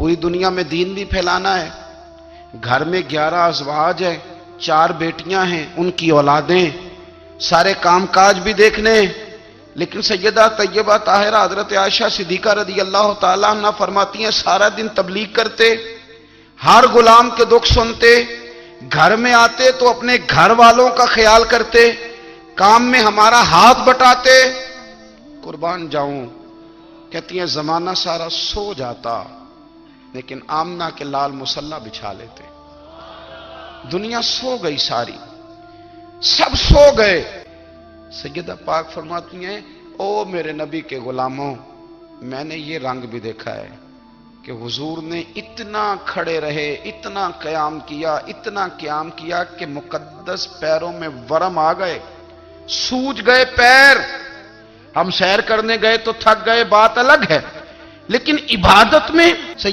पूरी दुनिया में दीन भी फैलाना है। घर में 11 अज़वाज है, 4 बेटियां हैं, उनकी औलादें, सारे कामकाज भी देखने। लेकिन सैयदा तैयबा ताहिरा हजरत आयशा सिद्दीका रदी अल्लाह ताला अन्हा फरमाती हैं, सारा दिन तबलीग करते, हर गुलाम के दुख सुनते, घर में आते तो अपने घर वालों का ख्याल करते, काम में हमारा हाथ बटाते। कुर्बान जाऊं, कहती हैं जमाना सारा सो जाता लेकिन आमना के लाल मुसल्ला बिछा लेते। दुनिया सो गई, सारी सब सो गए। सैयदा पाक फरमाती हैं, ओ मेरे नबी के गुलामों, मैंने ये रंग भी देखा है कि हुजूर ने इतना खड़े रहे, इतना क़याम किया, इतना क़याम किया कि मुकद्दस पैरों में वरम आ गए, सूज गए पैर। हम सैर करने गए तो थक गए, बात अलग है, लेकिन इबादत में